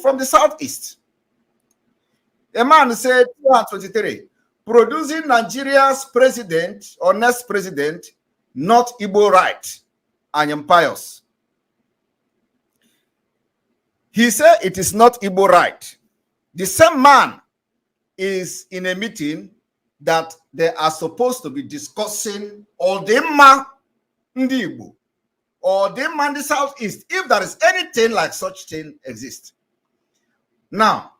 from the southeast. A man said, 223, producing Nigeria's president or next president, not Igbo right. I am pious. He said it is not Igbo right. The same man is in a meeting that they are supposed to be discussing Odema Ndi Igbo or Odema in the southeast, if there is anything like such thing exists. Now,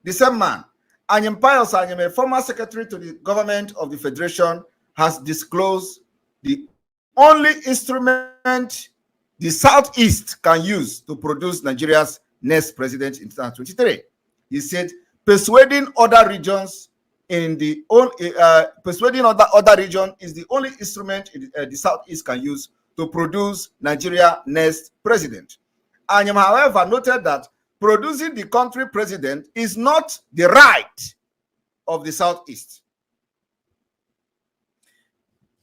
the same man, Anyem Pius Anyem, a former secretary to the government of the Federation, has disclosed the only instrument the Southeast can use to produce Nigeria's next president in 2023. He said, persuading other regions in the persuading other region is the only instrument the Southeast can use to produce Nigeria's next president. Anyem, however, noted that producing the country president is not the right of the Southeast.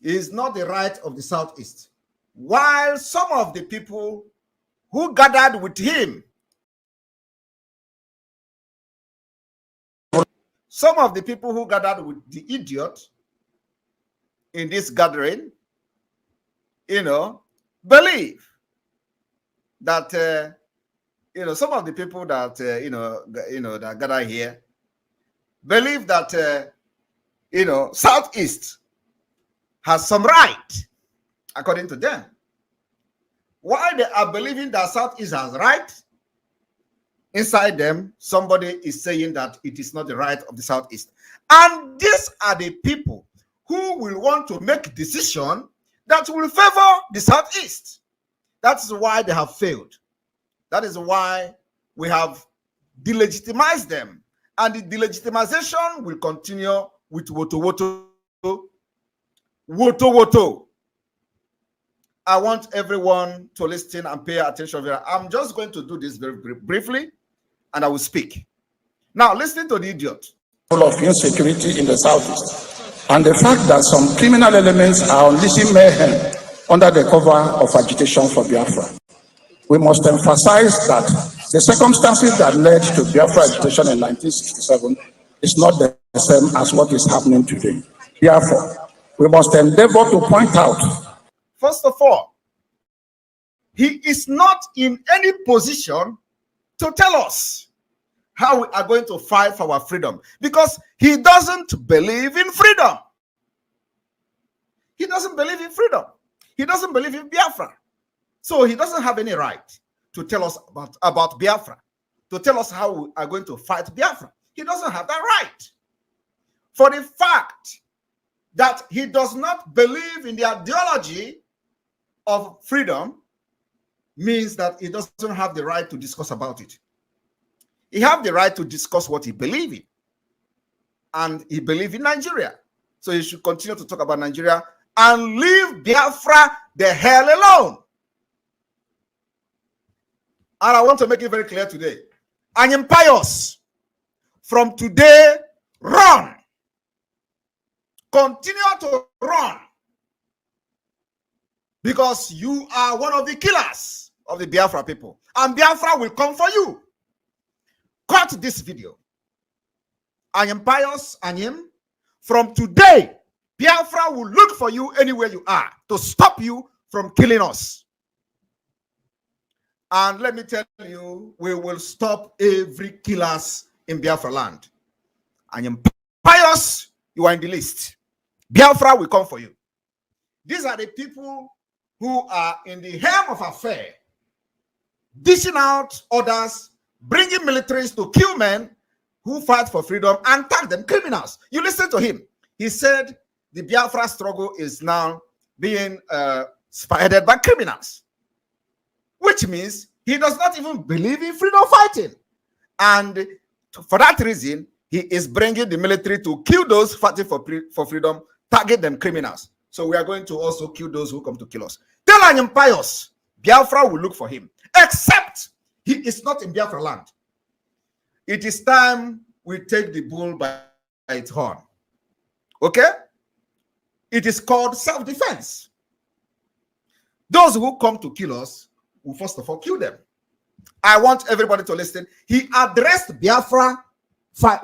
It is not the right of the Southeast. While some of the people who gathered with him, some of the people who gathered with the idiot in this gathering, believe that, some of the people that, that gather here believe that, Southeast has some right, according to them. Why they are believing that Southeast has right, inside them, somebody is saying that it is not the right of the Southeast. And these are the people who will want to make decision that will favor the Southeast. That's why they have failed. That is why we have delegitimized them. And the delegitimization will continue with woto. I want everyone to listen and pay attention. I'm just going to do this very briefly, and I will speak. Now, listen to the idiot. Of insecurity in the southeast, and the fact that some criminal elements are unleashing mayhem under the cover of agitation for Biafra. We must emphasize that the circumstances that led to Biafra agitation in 1967 is not the same as what is happening today. Therefore, we must endeavor to point out. First of all, he is not in any position to tell us how we are going to fight for our freedom, because he doesn't believe in freedom. He doesn't believe in freedom. He doesn't believe in Biafra. So he doesn't have any right to tell us about Biafra, to tell us how we are going to fight Biafra. He doesn't have that right. For the fact that he does not believe in the ideology of freedom means that he doesn't have the right to discuss about it. He has the right to discuss what he believes in. And he believes in Nigeria. So he should continue to talk about Nigeria and leave Biafra the hell alone. And I want to make it very clear today. Anyem Pius, from today, run. Continue to run. Because you are one of the killers of the Biafra people. And Biafra will come for you. Cut this video. Anyem Pius, Anyem, from today, Biafra will look for you anywhere you are to stop you from killing us. And let me tell you, we will stop every killers in Biafra land. Anyem Pius, you are in the list. Biafra will come for you. These are the people who are in the helm of affair, dishing out orders, bringing militaries to kill men who fight for freedom and tag them criminals. You listen to him. He said the Biafra struggle is now being spearheaded by criminals, which means he does not even believe in freedom fighting. And for that reason, he is bringing the military to kill those fighting for freedom, target them criminals. So we are going to also kill those who come to kill us. Tell Anyem Pius, Biafra will look for him, except he is not in Biafra land. It is time we take the bull by its horn. Okay? It is called self-defense. Those who come to kill us will first of all kill them. I want everybody to listen. He addressed Biafra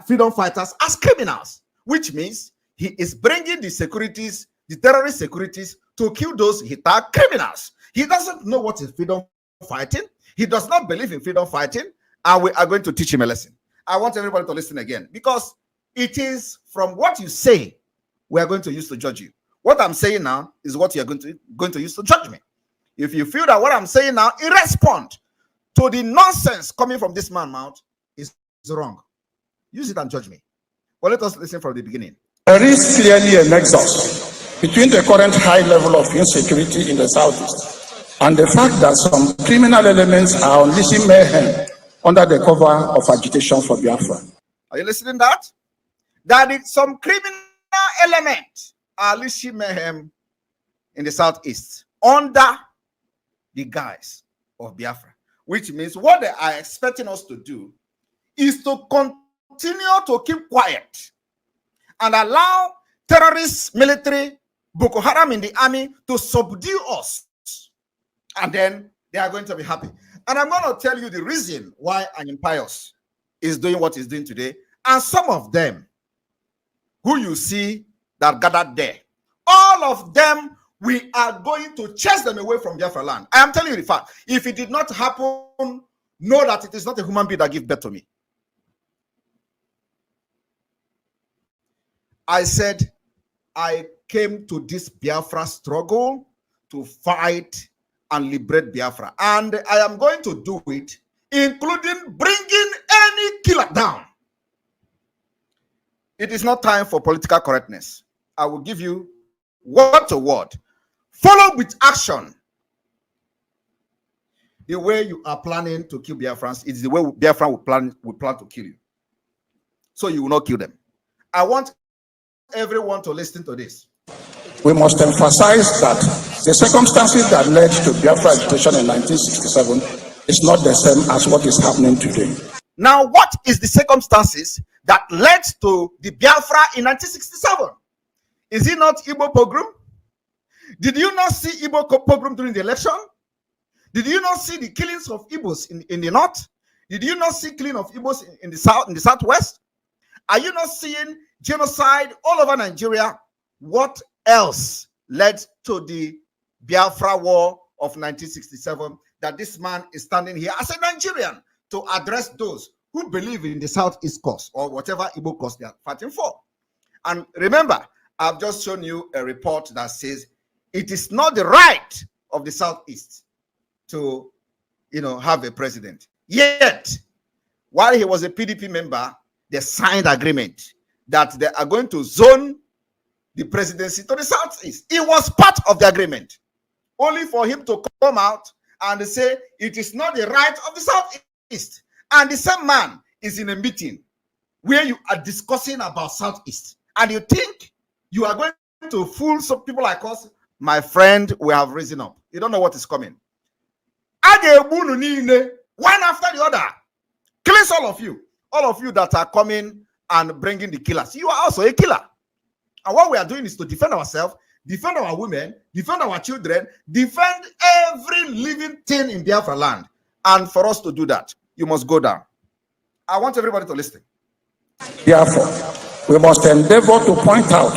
freedom fighters as criminals, which means he is bringing the securities, the terrorist securities, to kill those he tagged criminals. He doesn't know what is freedom fighting. He does not believe in freedom fighting, and we are going to teach him a lesson. I want everybody to listen again, because it is from what you say we are going to use to judge you. What I'm saying now is what you are going to use to judge me. If you feel that what I'm saying now in response to the nonsense coming from this man's mouth is wrong, use it and judge me. But let us listen from the beginning. There is clearly a nexus between the current high level of insecurity in the southeast and the fact that some criminal elements are unleashing mayhem under the cover of agitation for Biafra. Are you listening to that? That some criminal elements are unleashing mayhem in the southeast under the guise of Biafra, which means what they are expecting us to do is to continue to keep quiet and allow terrorists, military, Boko Haram in the army to subdue us. And then they are going to be happy. And I'm going to tell you the reason why an impious is doing what he's doing today. And some of them who you see that gathered there, all of them, we are going to chase them away from Biafra land. I am telling you the fact. If it did not happen, know that it is not a human being that gives birth to me. I said, I came to this Biafra struggle to fight and liberate Biafra. And I am going to do it, including bringing any killer down. It is not time for political correctness. I will give you word to word. Follow with action. The way you are planning to kill Biafrans is the way Biafran will plan to kill you. So you will not kill them. I want everyone to listen to this. We must emphasize that the circumstances that led to Biafra agitation in 1967 is not the same as what is happening today. Now, what is the circumstances that led to the Biafra in 1967? Is it not Igbo pogrom? Did you not see Igbo pogrom during the election? Did you not see the killings of Igbos in the north? Did you not see killing of Igbos in the south, in the southwest? Are you not seeing genocide all over Nigeria? What else led to the Biafra War of 1967 that this man is standing here as a Nigerian to address those who believe in the Southeast cause or whatever Igbo cause they are fighting for? And remember, I've just shown you a report that says it is not the right of the Southeast to, have a president. Yet, while he was a PDP member, they signed agreement that they are going to zone the presidency to the Southeast. It was part of the agreement, only for him to come out and say it is not the right of the Southeast. And the same man is in a meeting where you are discussing about Southeast, and you think you are going to fool some people like us. My friend, we have risen up. You don't know what is coming. One after the other. Kills all of you that are coming and bringing the killers. You are also a killer. And what we are doing is to defend ourselves, defend our women, defend our children, defend every living thing in Biafra land. And for us to do that, you must go down. I want everybody to listen. Therefore, we must endeavor to point out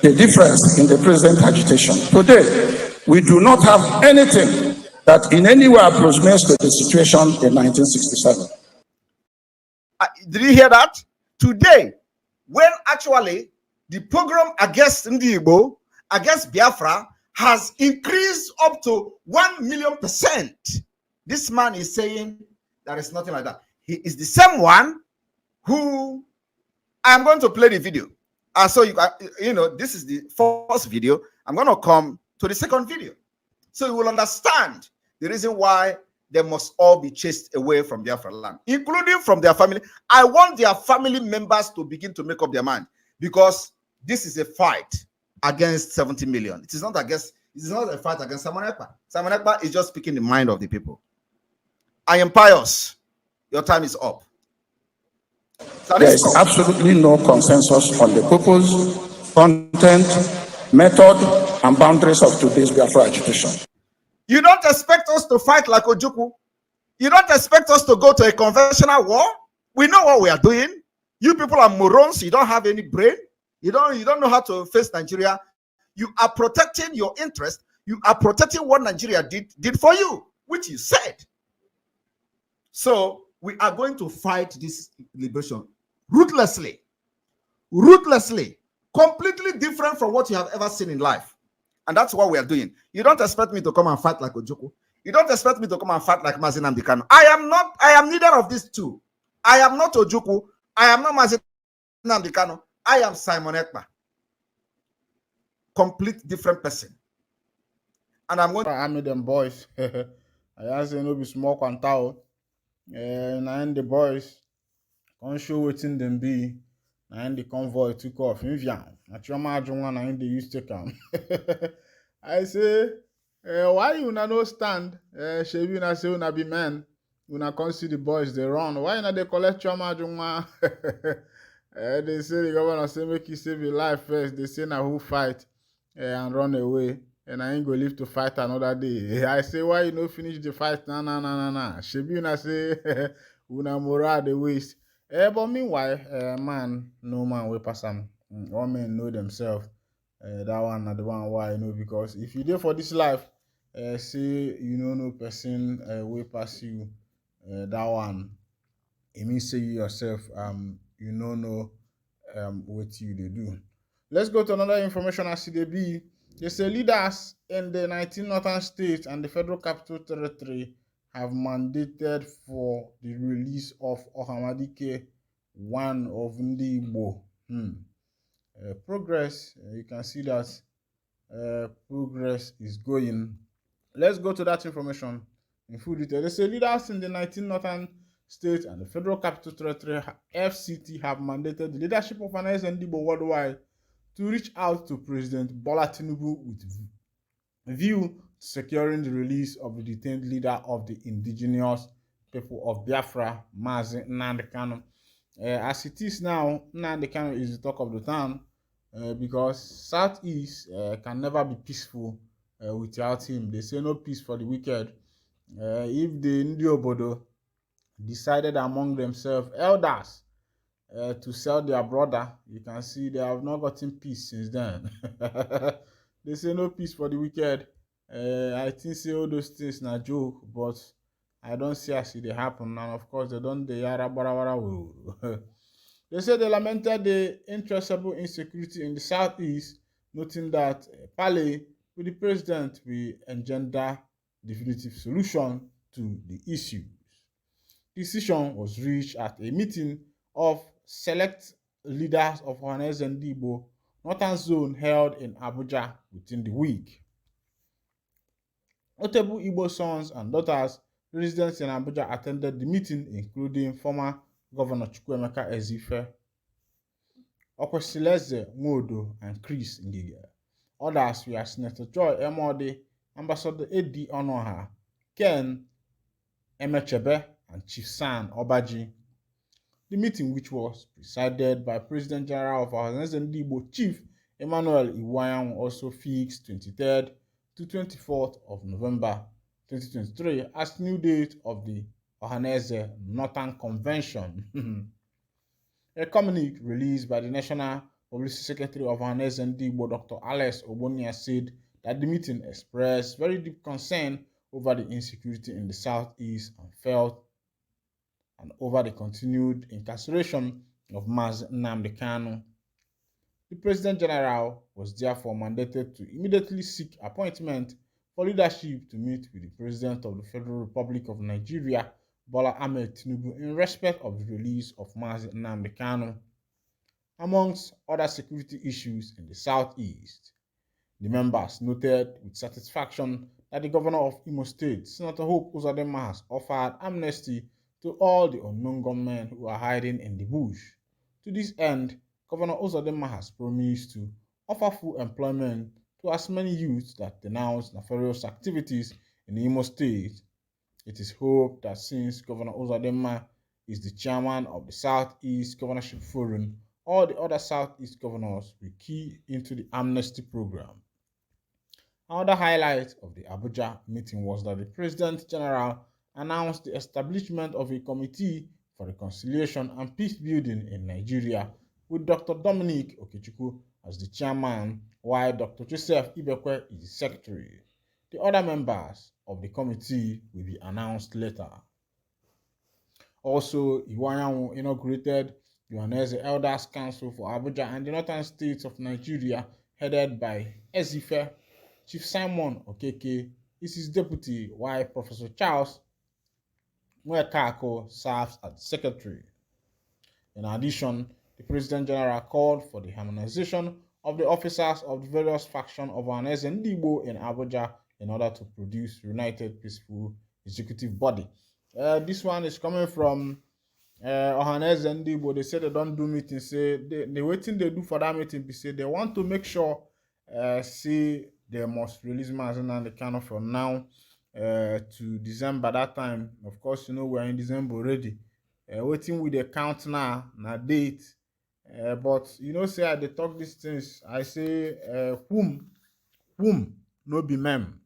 the difference in the present agitation. Today, we do not have anything that in any way approximates to the situation in 1967. Did you hear that? Today, when actually the program against Ndigbo, against Biafra, has increased up to 1,000,000%. This man is saying there is nothing like that. He is the same one who, I'm going to play the video. So this is the first video. I'm going to come to the second video. So you will understand the reason why they must all be chased away from Biafra land, including from their family. I want their family members to begin to make up their mind, because this is a fight against 70 million. It is not a fight against Simon Ekpa. Simon Ekpa is just speaking the mind of the people. I am pious. Your time is up. There is absolutely no consensus on the purpose, content, method, and boundaries of today's Biafra agitation. You don't expect us to fight like Ojukwu. You don't expect us to go to a conventional war? We know what we are doing. You people are morons. You don't have any brain. You don't know how to face Nigeria. You are protecting your interest. You are protecting what Nigeria did for you, which you said. So we are going to fight this liberation ruthlessly, completely different from what you have ever seen in life. And that's what we are doing. You don't expect me to come and fight like Ojoko. You don't expect me to come and fight like Nnamdi Kanu. I am neither of these two. I am not Ojoko. I am not Nnamdi Kanu. I am Simon Ekpa. Complete different person. And I'm going to army them boys. I ask no be small quantao. And the boys can't show waiting them be. And the convoy took off. In Vian. At your margin one and they used to come. I say, why you no stand? Shebi na say una be men. Una come see the boys they run. Why not they collect your margin one? They say the governor say make you save your life first. They say now who fight and run away. And I ain't go live to fight another day. I say, why you no finish the fight? Nah. Shebi una say, una moral the waste. But meanwhile, man, no man will pass them. All men know themselves. That one not the one why I know, because if you there for this life, say you know no person will pass you. That one, it means say you yourself you know what you they do. Let's go to another information as CDB. They say leaders in the 19 northern states and the Federal Capital Territory have mandated for the release of ohanezendigbo, one of Ndigbo. Progress, you can see that progress is going. Let's go to that information in full detail. They say leaders in the 19 northern states and the Federal Capital Territory (FCT) have mandated the leadership of Ohanezendigbo worldwide to reach out to President Bola Tinubu with view to securing the release of the detained leader of the indigenous people of Biafra, Nnamdi Kanu. As it is now, Nnamdi Kanu is the talk of the town because Southeast can never be peaceful without him. They say no peace for the wicked. If the Ndi Obodo decided among themselves, elders, to sell their brother, you can see they have not gotten peace since then. They say no peace for the wicked. I think say all those things na joke, but I don't see as it happen. And of course, they don't they yara barawara. They say they lamented the intracerebral insecurity in the southeast, noting that parley with the president will engender definitive solution to the issues. Decision was reached at a meeting of select leaders of Ohanezendigbo Northern Zone held in Abuja within the week. Notable Igbo sons and daughters residents in Abuja attended the meeting, including former Governor Chukwuemeka Ezife, Okwesileze Nwodo, and Chris Ngige. Others were Senator Joy Emodi, Ambassador Edi Onoha, Ken Emechebe, and Chief San Obaji. The meeting, which was presided by President General of Ohanezendigbo Chief Emmanuel Iwuanyanwu, also fixed 23rd to 24th of November 2023 as new date of the Ohaneze Northern Convention. A communique released by the National Publicity Secretary of Ohanezendigbo, Dr. Alex Ogbonnia, said that the meeting expressed very deep concern over the insecurity in the southeast and over the continued incarceration of Nnamdi Kanu. The President General was therefore mandated to immediately seek appointment for leadership to meet with the President of the Federal Republic of Nigeria, Bola Ahmed Tinubu, in respect of the release of Nnamdi Kanu. Amongst other security issues in the southeast, the members noted with satisfaction that the governor of Imo State, Senator Hope Uzodinma, has offered amnesty to all the unknown gunmen who are hiding in the bush. To this end, Governor Uzodinma has promised to offer full employment to as many youths that denounce nefarious activities in Imo State. It is hoped that since Governor Uzodinma is the chairman of the Southeast Governorship Forum, all the other Southeast governors will key into the amnesty program. Another highlight of the Abuja meeting was that the President General announced the establishment of a committee for reconciliation and peace building in Nigeria, with Dr. Dominic Okechukwu as the chairman, while Dr. Joseph Ibekwe is the secretary. The other members of the committee will be announced later. Also, Iwanyanwu inaugurated the Ohanaeze Elders Council for Abuja and the northern states of Nigeria, headed by Ezife. Chief Simon Okeke is his deputy, while Professor Charles Nwekako serves as secretary. In addition, the President General called for the harmonization of the officers of the various factions of ohanezendigbo in Abuja in order to produce united, peaceful executive body. This one is coming from ohanezendigbo. They say they don't do meetings. Say the waiting they do for that meeting be say they want to make sure see they must release Nnamdi Kanu from now to December. That time, of course, you know we are in December already. Waiting with the count now, na date. But you know, say I dey talk these things. I say whom no be mem.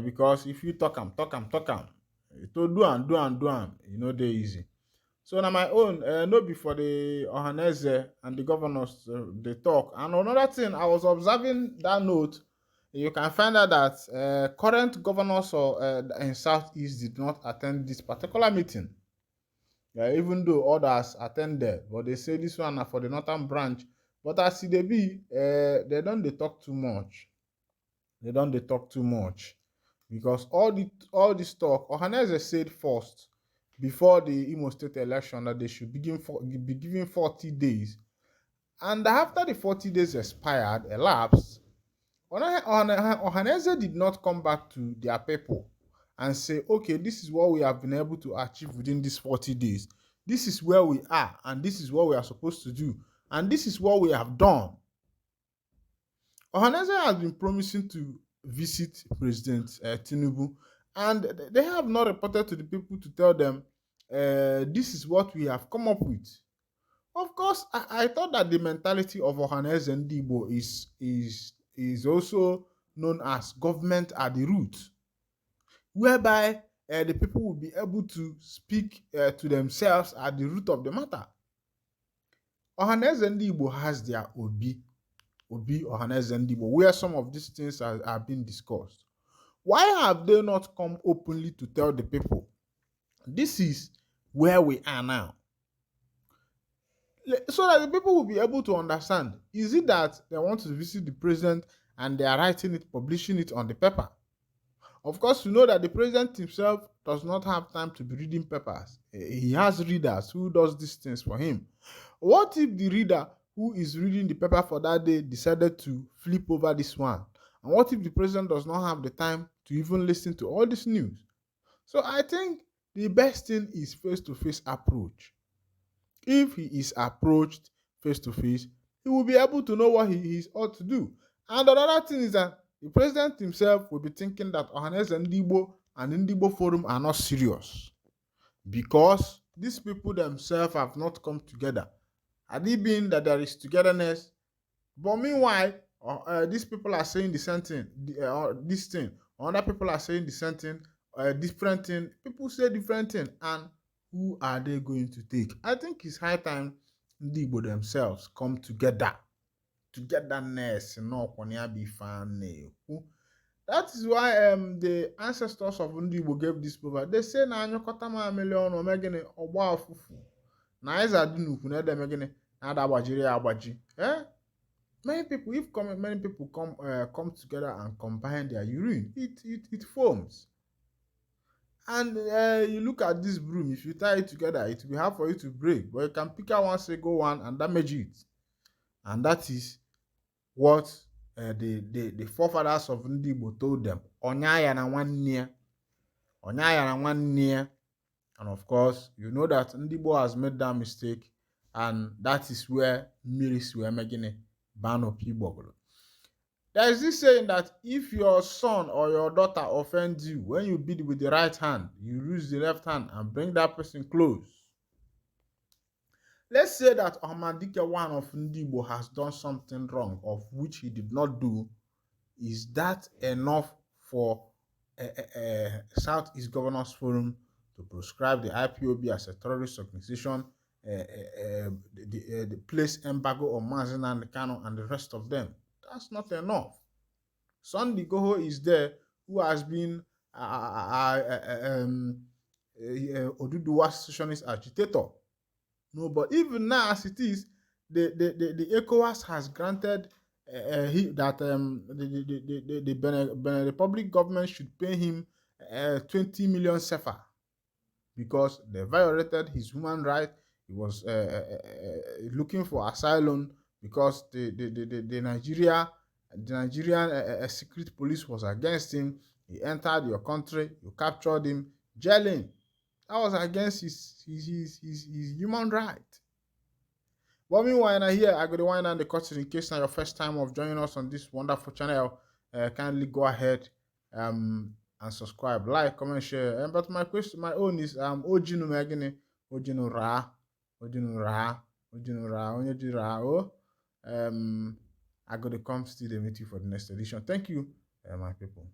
Because if you talk am, to do am, you know, they easy. So now my own, no be for the Ohaneze and the governors they talk. And another thing, I was observing that note. You can find out that current governors in Southeast did not attend this particular meeting. Even though others attended, but they say this one are for the northern branch. But as they be, they don't they talk too much. Because all this talk, Ohaneze said first before the Imo State election that they should be given 40 days, and after the 40 days elapsed, Ohaneze did not come back to their people and say, okay, this is what we have been able to achieve within these 40 days. This is where we are, and this is what we are supposed to do, and this is what we have done. Ohaneze has been promising to visit President Tinubu, and they have not reported to the people to tell them, this is what we have come up with. Of course, I thought that the mentality of ohanezendigbo is also known as government at the root, whereby the people will be able to speak to themselves at the root of the matter. Ohanezendigbo has their Obi Ohanezendigbo, where some of these things are being discussed. Why have they not come openly to tell the people, this is where we are now? So that the people will be able to understand. Is it that they want to visit the president and they are writing it, publishing it on the paper? Of course, you know that the president himself does not have time to be reading papers. He has readers who does these things for him. What if the reader who is reading the paper for that day decided to flip over this one? And what if the president does not have the time to even listen to all this news? So I think the best thing is face-to-face approach. If he is approached face-to-face, he will be able to know what he is ought to do. And another thing is that the president himself will be thinking that Ohanezendigbo and Ndigbo Forum are not serious, because these people themselves have not come together. Had it been that there is togetherness, but meanwhile, these people are saying the same thing, this thing, other people are saying the same thing, different thing, people say different thing, and who are they going to take? I think it's high time Ndigbo themselves come together. Togetherness, no, that is why the ancestors of Ndigbo gave this proverb. They say na anyokota ma million o megene ogba ofufu. Na eza dinukwu na edemegene na ada agbajiri agbaji. Many people come together and combine their urine, it forms. And you look at this broom, if you tie it together, it will be hard for you to break, but you can pick out one single one and damage it. And that is what the forefathers of Ndigbo told them. Onyaya na nwanne. And of course, you know that Ndigbo has made that mistake, and that is where Miris were making ban of people. There is this saying that if your son or your daughter offends you, when you beat with the right hand, you use the left hand and bring that person close. Let's say that Ahmadike one of Ndigbo has done something wrong of which he did not do. Is that enough for Southeast Governors Forum to proscribe the IPOB as a terrorist organization, the place embargo on Mazi Nnamdi Kanu and the rest of them. That's not enough. Sunday Goho is there, who has been Oduduwa secessionist agitator. No, but even now as it is, the ECOWAS has granted that the Benin Republic government should pay him 20 million sefa because they violated his human right. He was looking for asylum because the Nigerian secret police was against him. He entered your country, you captured him, jailing. That was against his human right. But meanwhile, here I got the wine and the curtain. In case now your first time of joining us on this wonderful channel, kindly go ahead and subscribe, like, comment, share. But my question, my own is Ojinu Megini, Ojinu Ra, Ojinu Ra, Ojinu Ra, Ojinu Ra. Oh, I got to come still the meeting for the next edition. Thank you, my people.